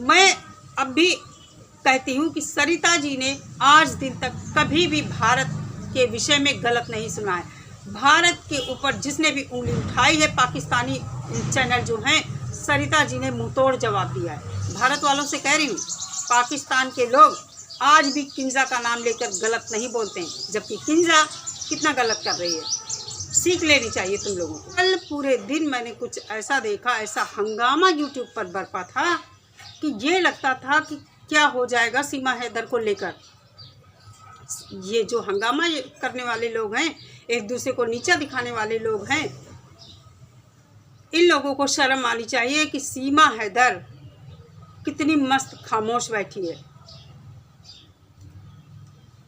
मैं अब भी कहती हूँ कि सरिता जी ने आज दिन तक कभी भी भारत के विषय में गलत नहीं सुना है। भारत के ऊपर जिसने भी उंगली उठाई है, पाकिस्तानी चैनल जो हैं, सरिता जी ने मुंहतोड़ जवाब दिया है। भारत वालों से कह रही हूँ, पाकिस्तान के लोग आज भी किंजा का नाम लेकर गलत नहीं बोलते हैं, जबकि किंजा कितना गलत कर रही है। सीख लेनी चाहिए तुम लोगों को। कल पूरे दिन मैंने कुछ ऐसा देखा, ऐसा हंगामा यूट्यूब पर बरपा था कि ये लगता था कि क्या हो जाएगा सीमा हैदर को लेकर। ये जो हंगामा करने वाले लोग हैं, एक दूसरे को नीचा दिखाने वाले लोग हैं, इन लोगों को शर्म आनी चाहिए कि सीमा हैदर कितनी मस्त खामोश बैठी है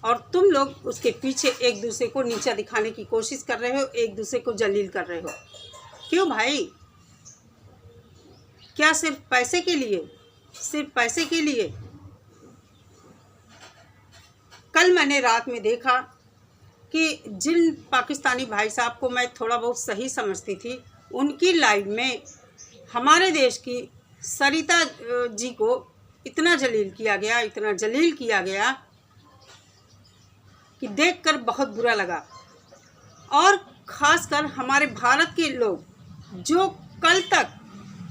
और तुम लोग उसके पीछे एक दूसरे को नीचा दिखाने की कोशिश कर रहे हो, एक दूसरे को जलील कर रहे हो। क्यों भाई? क्या सिर्फ पैसे के लिए? सिर्फ पैसे के लिए? कल मैंने रात में देखा कि जिन पाकिस्तानी भाई साहब को मैं थोड़ा बहुत सही समझती थी, उनकी लाइव में हमारे देश की सरिता जी को इतना जलील किया गया, इतना जलील किया गया कि देखकर बहुत बुरा लगा। और ख़ासकर हमारे भारत के लोग जो कल तक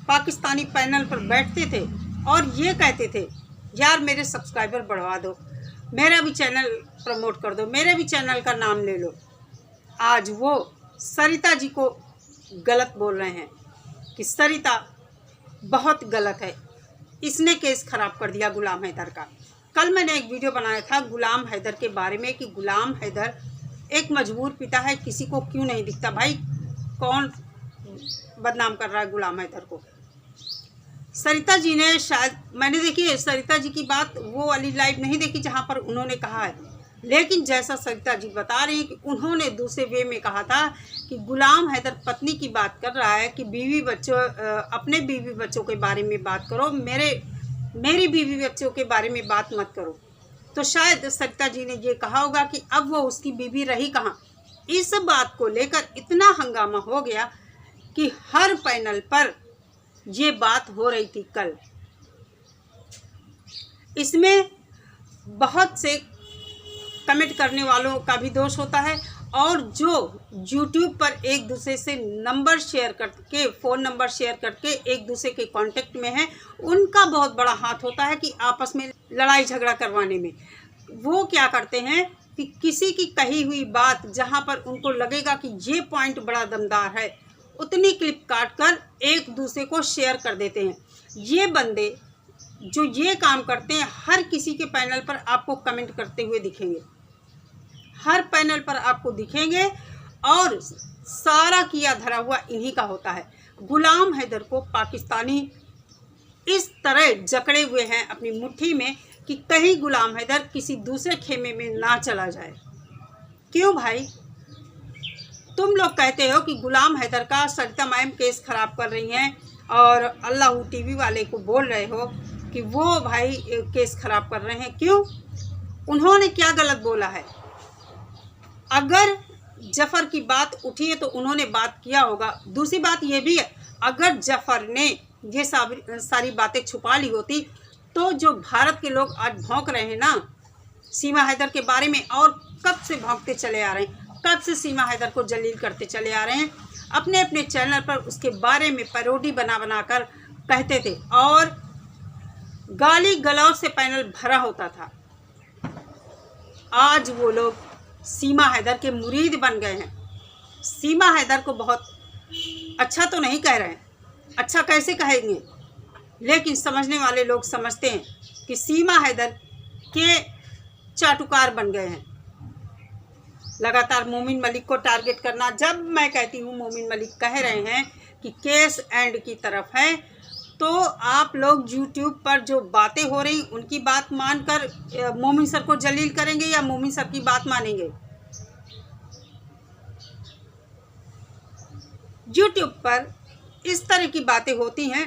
पाकिस्तानी पैनल पर बैठते थे और ये कहते थे, यार मेरे सब्सक्राइबर बढ़वा दो, मेरा भी चैनल प्रमोट कर दो, मेरे भी चैनल का नाम ले लो, आज वो सरिता जी को गलत बोल रहे हैं कि सरिता बहुत गलत है, इसने केस ख़राब कर दिया गुलाम हैदर का। कल मैंने एक वीडियो बनाया था गुलाम हैदर के बारे में कि गुलाम हैदर एक मजबूर पिता है, किसी को क्यों नहीं दिखता। भाई कौन बदनाम कर रहा है गुलाम हैदर को? सरिता जी ने शायद, मैंने देखी है सरिता जी की बात, वो वाली लाइव नहीं देखी जहाँ पर उन्होंने कहा है, लेकिन जैसा सरिता जी बता रही हैं कि उन्होंने दूसरे वे में कहा था कि गुलाम हैदर पत्नी की बात कर रहा है कि बीवी बच्चों, अपने बीवी बच्चों के बारे में बात करो, मेरी बीवी बच्चों के बारे में बात मत करो। तो शायद सरिता जी ने ये कहा होगा कि अब वो उसकी बीवी रही कहाँ। इस बात को लेकर इतना हंगामा हो गया कि हर पैनल पर ये बात हो रही थी कल। इसमें बहुत से कमेंट करने वालों का भी दोष होता है और जो YouTube पर एक दूसरे से नंबर शेयर करके, फ़ोन नंबर शेयर करके एक दूसरे के कांटेक्ट में हैं, उनका बहुत बड़ा हाथ होता है कि आपस में लड़ाई झगड़ा करवाने में। वो क्या करते हैं कि किसी की कही हुई बात जहां पर उनको लगेगा कि ये पॉइंट बड़ा दमदार है, उतनी क्लिप काट कर एक दूसरे को शेयर कर देते हैं। ये बंदे जो ये काम करते हैं, हर किसी के पैनल पर आपको कमेंट करते हुए दिखेंगे, हर पैनल पर आपको दिखेंगे और सारा किया धरा हुआ इन्हीं का होता है। गुलाम हैदर को पाकिस्तानी इस तरह जकड़े हुए हैं अपनी मुट्ठी में कि कहीं गुलाम हैदर किसी दूसरे खेमे में ना चला जाए। क्यों भाई? तुम लोग कहते हो कि गुलाम हैदर का सरिता मैम केस ख़राब कर रही हैं और अल्लाह टीवी वाले को बोल रहे हो कि वो भाई केस ख़राब कर रहे हैं। क्यों? उन्होंने क्या गलत बोला है? अगर जफ़र की बात उठी है तो उन्होंने बात किया होगा। दूसरी बात ये भी है, अगर जफ़र ने ये सारी बातें छुपा ली होती तो जो भारत के लोग आज भौंक रहे हैं ना सीमा हैदर के बारे में, और कब से भौंकते चले आ रहे हैं, कब से सीमा हैदर को जलील करते चले आ रहे हैं, अपने अपने चैनल पर उसके बारे में पैरोडी बना बना कर कहते थे और गाली गलौज से पैनल भरा होता था। आज वो लोग सीमा हैदर के मुरीद बन गए हैं। सीमा हैदर को बहुत अच्छा तो नहीं कह रहे हैं, अच्छा कैसे कहेंगे, लेकिन समझने वाले लोग समझते हैं कि सीमा हैदर के चाटुकार बन गए हैं। लगातार मोमिन मलिक को टारगेट करना। जब मैं कहती हूँ मोमिन मलिक कह रहे हैं कि केस एंड की तरफ है, तो आप लोग YouTube पर जो बातें हो रही उनकी बात मानकर मोमिन सर को जलील करेंगे या मोमिन सर की बात मानेंगे? YouTube पर इस तरह की बातें होती हैं।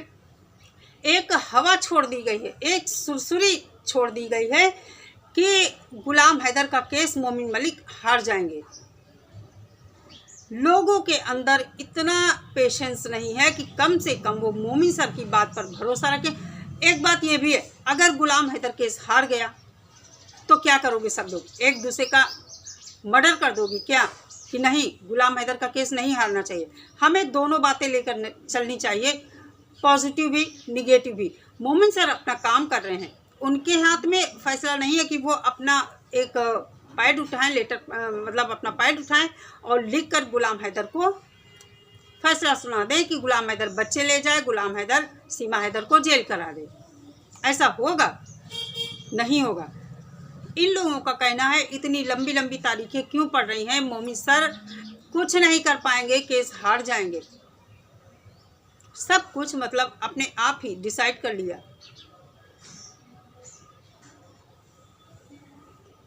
एक हवा छोड़ दी गई है, एक सुरसुरी छोड़ दी गई है कि गुलाम हैदर का केस मोमिन मलिक हार जाएंगे। लोगों के अंदर इतना पेशेंस नहीं है कि कम से कम वो मोमिन सर की बात पर भरोसा रखें। एक बात ये भी है, अगर गुलाम हैदर केस हार गया तो क्या करोगे सब लोग? एक दूसरे का मर्डर कर दोगे क्या? कि नहीं, गुलाम हैदर का केस नहीं हारना चाहिए। हमें दोनों बातें लेकर चलनी चाहिए, पॉजिटिव भी निगेटिव भी। मोमिन सर अपना काम कर रहे हैं, उनके हाथ में फैसला नहीं है कि वो अपना एक पैड उठाएं, लेटर मतलब अपना पैड उठाएं और लिखकर गुलाम हैदर को फैसला सुना दें कि गुलाम हैदर बच्चे ले जाए, गुलाम हैदर सीमा हैदर को जेल करा दे। ऐसा होगा? नहीं होगा। इन लोगों का कहना है इतनी लंबी लंबी तारीखें क्यों पड़ रही हैं, मोमिन सर कुछ नहीं कर पाएंगे, केस हार जाएंगे। सब कुछ मतलब अपने आप ही डिसाइड कर लिया।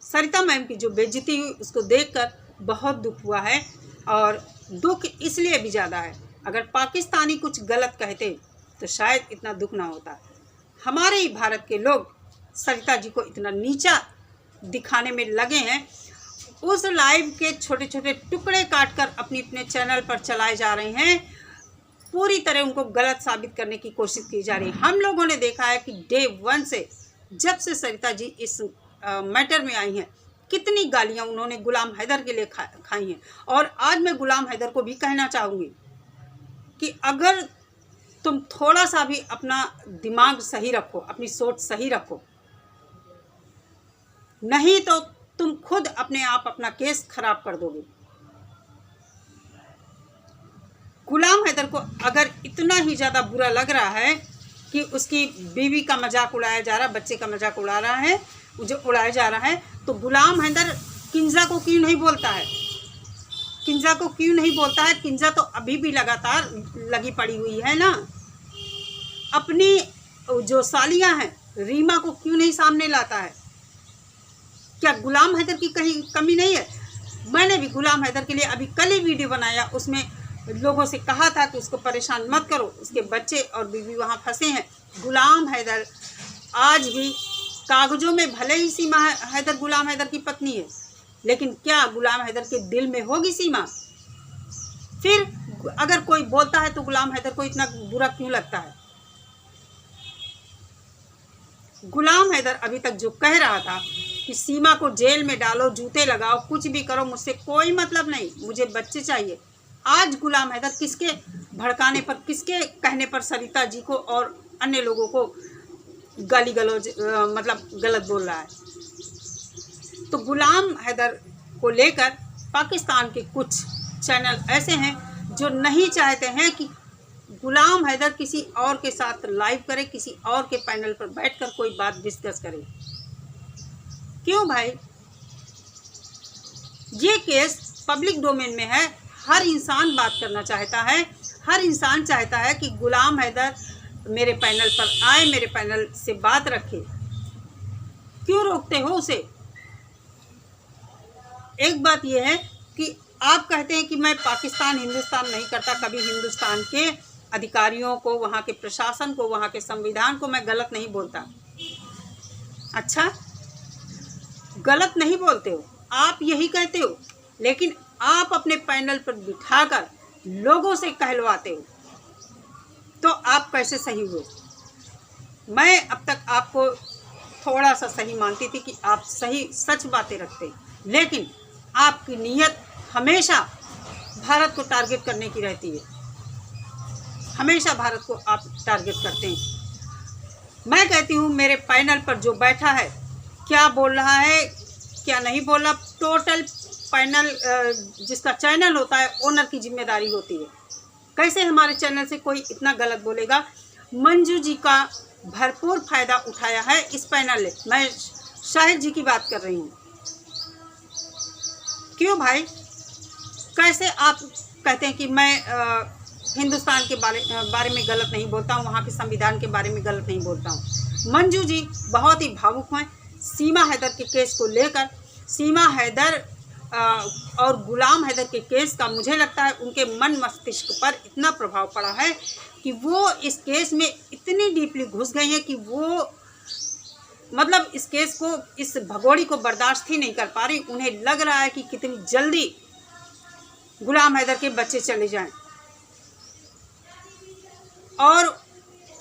सरिता मैम की जो बेइज्जती हुई उसको देखकर बहुत दुख हुआ है, और दुख इसलिए भी ज़्यादा है, अगर पाकिस्तानी कुछ गलत कहते तो शायद इतना दुख ना होता। हमारे ही भारत के लोग सरिता जी को इतना नीचा दिखाने में लगे हैं। उस लाइव के छोटे छोटे टुकड़े काटकर अपने चैनल पर चलाए जा रहे हैं, पूरी तरह उनको गलत साबित करने की कोशिश की जा रही है। हम लोगों ने देखा है कि डे 1 से, जब से सरिता जी इस मैटर में आई हैं, कितनी गालियां उन्होंने गुलाम हैदर के लिए खाई हैं। और आज मैं गुलाम हैदर को भी कहना चाहूँगी कि अगर तुम थोड़ा सा भी अपना दिमाग सही रखो, अपनी सोच सही रखो, नहीं तो तुम खुद अपने आप अपना केस खराब कर दोगे। गुलाम हैदर को अगर इतना ही ज़्यादा बुरा लग रहा है कि उसकी बीवी का मजाक उड़ाया जा रहा है, बच्चे का मजाक उड़ा रहा है, जो उड़ाया जा रहा है, तो गुलाम हैदर किंजा को क्यों नहीं बोलता है? किंजा को क्यों नहीं बोलता है? किंजा तो अभी भी लगातार लगी पड़ी हुई है ना। अपनी जो सालियां हैं रीमा को क्यों नहीं सामने लाता है? क्या गुलाम हैदर की कहीं कमी नहीं है? मैंने भी गुलाम हैदर के लिए अभी कल ही वीडियो बनाया, उसमें लोगों से कहा था कि उसको परेशान मत करो, उसके बच्चे और बीवी वहाँ फंसे हैं। गुलाम हैदर आज भी कागजों में भले ही सीमा हैदर गुलाम हैदर की पत्नी है, लेकिन क्या गुलाम हैदर के दिल में होगी सीमा? फिर अगर कोई बोलता है तो गुलाम हैदर को इतना बुरा क्यों लगता है? गुलाम हैदर अभी तक जो कह रहा था कि सीमा को जेल में डालो, जूते लगाओ, कुछ भी करो, मुझसे कोई मतलब नहीं, मुझे बच्चे चाहिए। आज गुलाम हैदर किसके भड़काने पर, किसके कहने पर सरिता जी को और अन्य लोगों को गाली गलौज मतलब गलत बोल रहा है? तो गुलाम हैदर को लेकर पाकिस्तान के कुछ चैनल ऐसे हैं जो नहीं चाहते हैं कि गुलाम हैदर किसी और के साथ लाइव करे, किसी और के पैनल पर बैठकर कोई बात डिस्कस करे। क्यों भाई? ये केस पब्लिक डोमेन में है, हर इंसान बात करना चाहता है, हर इंसान चाहता है कि गुलाम हैदर मेरे पैनल पर आए, मेरे पैनल से बात रखे। क्यों रोकते हो उसे? एक बात यह है कि आप कहते हैं कि मैं पाकिस्तान हिंदुस्तान नहीं करता, कभी हिंदुस्तान के अधिकारियों को, वहाँ के प्रशासन को, वहाँ के संविधान को मैं गलत नहीं बोलता। अच्छा, गलत नहीं बोलते हो, आप यही कहते हो, लेकिन आप अपने पैनल पर बिठाकर लोगों से कहलवाते हो, तो आप कैसे सही हुए? मैं अब तक आपको थोड़ा सा सही मानती थी कि आप सही सच बातें रखते, लेकिन आपकी नीयत हमेशा भारत को टारगेट करने की रहती है, हमेशा भारत को आप टारगेट करते हैं। मैं कहती हूँ मेरे पैनल पर जो बैठा है, क्या बोल रहा है, क्या नहीं बोल रहा, टोटल पैनल जिसका चैनल होता है ओनर की जिम्मेदारी होती है। कैसे हमारे चैनल से कोई इतना गलत बोलेगा? मंजू जी का भरपूर फ़ायदा उठाया है इस पैनल ने। मैं शाहिद जी की बात कर रही हूँ। क्यों भाई? कैसे आप कहते हैं कि मैं हिंदुस्तान के बारे में गलत नहीं बोलता हूँ, वहाँ के संविधान के बारे में गलत नहीं बोलता हूँ? मंजू जी बहुत ही भावुक हैं सीमा हैदर के केस को लेकर। सीमा हैदर और गुलाम हैदर के केस का मुझे लगता है उनके मन मस्तिष्क पर इतना प्रभाव पड़ा है कि वो इस केस में इतनी डीपली घुस गई हैं कि वो मतलब इस केस को, इस भगोड़ी को बर्दाश्त ही नहीं कर पा रही। उन्हें लग रहा है कि कितनी जल्दी गुलाम हैदर के बच्चे चले जाएं। और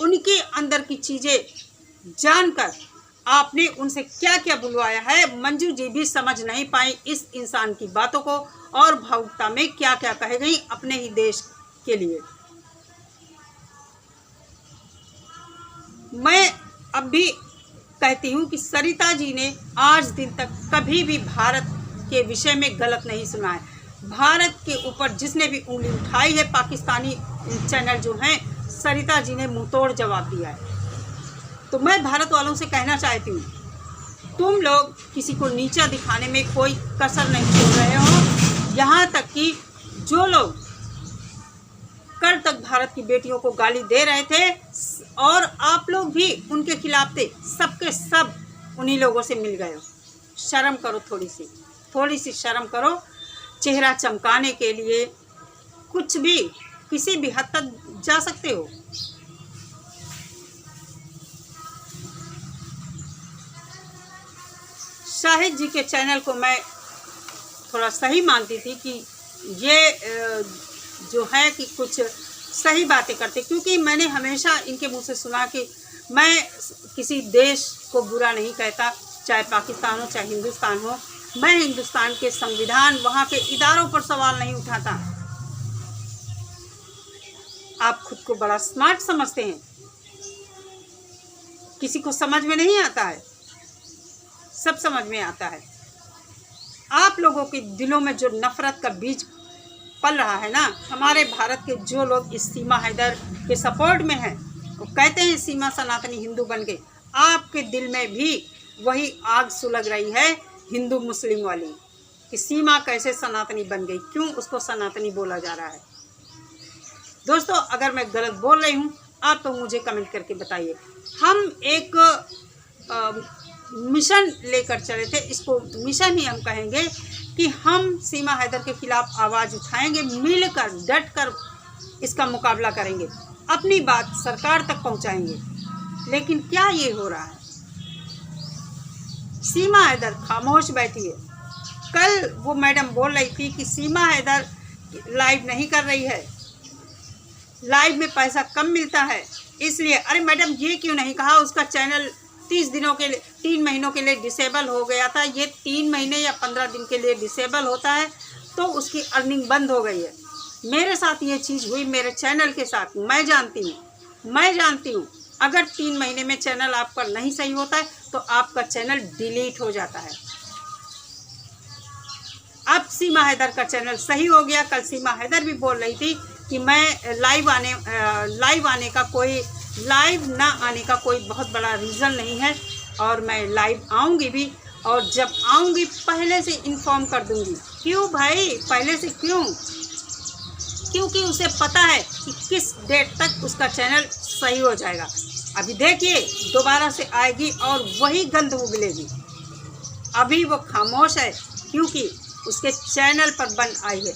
उनके अंदर की चीज़ें जानकर आपने उनसे क्या क्या बुलवाया है, मंजू जी भी समझ नहीं पाई इस इंसान की बातों को और भावुकता में क्या क्या कह गई अपने ही देश के लिए। मैं अब भी कहती हूँ कि सरिता जी ने आज दिन तक कभी भी भारत के विषय में गलत नहीं सुना है। भारत के ऊपर जिसने भी उंगली उठाई है, पाकिस्तानी चैनल जो हैं, सरिता जी ने मुंहतोड़ जवाब दिया है। तो मैं भारत वालों से कहना चाहती हूँ, तुम लोग किसी को नीचा दिखाने में कोई कसर नहीं छोड़ रहे हो। यहाँ तक कि जो लोग कल तक भारत की बेटियों को गाली दे रहे थे और आप लोग भी उनके खिलाफ थे, सबके सब उन्हीं लोगों से मिल गए हो। शर्म करो, थोड़ी सी शर्म करो। चेहरा चमकाने के लिए कुछ भी किसी भी हद तक जा सकते हो। शाहिद जी के चैनल को मैं थोड़ा सही मानती थी कि ये जो है कि कुछ सही बातें करते, क्योंकि मैंने हमेशा इनके मुंह से सुना कि मैं किसी देश को बुरा नहीं कहता, चाहे पाकिस्तान हो चाहे हिंदुस्तान हो। मैं हिंदुस्तान के संविधान, वहाँ के इदारों पर सवाल नहीं उठाता। आप खुद को बड़ा स्मार्ट समझते हैं, किसी को समझ में नहीं आता है, सब समझ में आता है। आप लोगों के दिलों में जो नफरत का बीज पल रहा है ना, हमारे भारत के जो लोग इस सीमा हैदर के सपोर्ट में हैं, वो कहते हैं सीमा सनातनी हिंदू बन गई, आपके दिल में भी वही आग सुलग रही है हिंदू मुस्लिम वाली कि सीमा कैसे सनातनी बन गई, क्यों उसको सनातनी बोला जा रहा है। दोस्तों, अगर मैं गलत बोल रही हूँ आप तो मुझे कमेंट करके बताइए। हम एक मिशन लेकर चले थे, इसको मिशन ही हम कहेंगे कि हम सीमा हैदर के खिलाफ आवाज़ उठाएंगे, मिलकर डटकर इसका मुकाबला करेंगे, अपनी बात सरकार तक पहुंचाएंगे। लेकिन क्या ये हो रहा है? सीमा हैदर खामोश बैठी है। कल वो मैडम बोल रही थी कि सीमा हैदर लाइव नहीं कर रही है, लाइव में पैसा कम मिलता है इसलिए। अरे मैडम, ये क्यों नहीं कहा उसका चैनल 30 दिनों के लिए, 3 महीनों के लिए डिसेबल हो गया था। ये 3 महीने या 15 दिन के लिए डिसेबल होता है तो उसकी अर्निंग बंद हो गई है। मेरे साथ ये चीज़ हुई, मेरे चैनल के साथ। मैं जानती हूँ अगर 3 महीने में चैनल आपका नहीं सही होता है तो आपका चैनल डिलीट हो जाता है। अब सीमा हैदर का चैनल सही हो गया। कल सीमा हैदर भी बोल रही थी कि मैं लाइव ना आने का कोई बहुत बड़ा रीज़न नहीं है और मैं लाइव आऊँगी भी, और जब आऊँगी पहले से इन्फॉर्म कर दूँगी। क्यों भाई, पहले से क्यों? क्योंकि उसे पता है कि किस डेट तक उसका चैनल सही हो जाएगा। अभी देखिए दोबारा से आएगी और वही गंद उगलेगी। अभी वो खामोश है क्योंकि उसके चैनल पर बन आई है।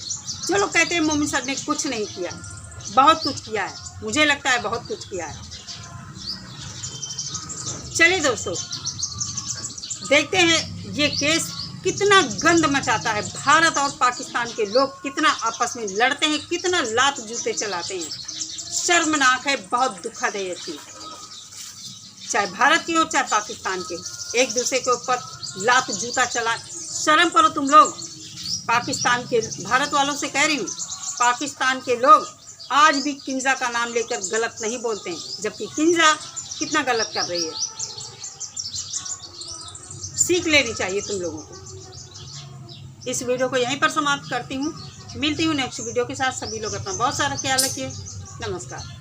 जो लोग कहते हैं मोमिन सर ने कुछ नहीं किया, बहुत कुछ किया है, मुझे लगता है बहुत कुछ किया है। चलिए दोस्तों, देखते हैं ये केस कितना गंद मचाता है। भारत और पाकिस्तान के लोग कितना आपस में लड़ते हैं, कितना लात जूते चलाते हैं। शर्मनाक है, बहुत दुखद है ये चीज़। चाहे भारत की हो चाहे पाकिस्तान के, एक दूसरे के ऊपर लात जूता चला। शर्म करो तुम लोग। पाकिस्तान के, भारत वालों से कह रही हूँ, पाकिस्तान के लोग आज भी किंजा का नाम लेकर गलत नहीं बोलते हैं, जबकि किंजा कितना गलत कर रही है। सीख लेनी चाहिए तुम लोगों को। इस वीडियो को यहीं पर समाप्त करती हूँ। मिलती हूँ नेक्स्ट वीडियो के साथ। सभी लोग अपना बहुत सारा ख्याल रखिए। नमस्कार।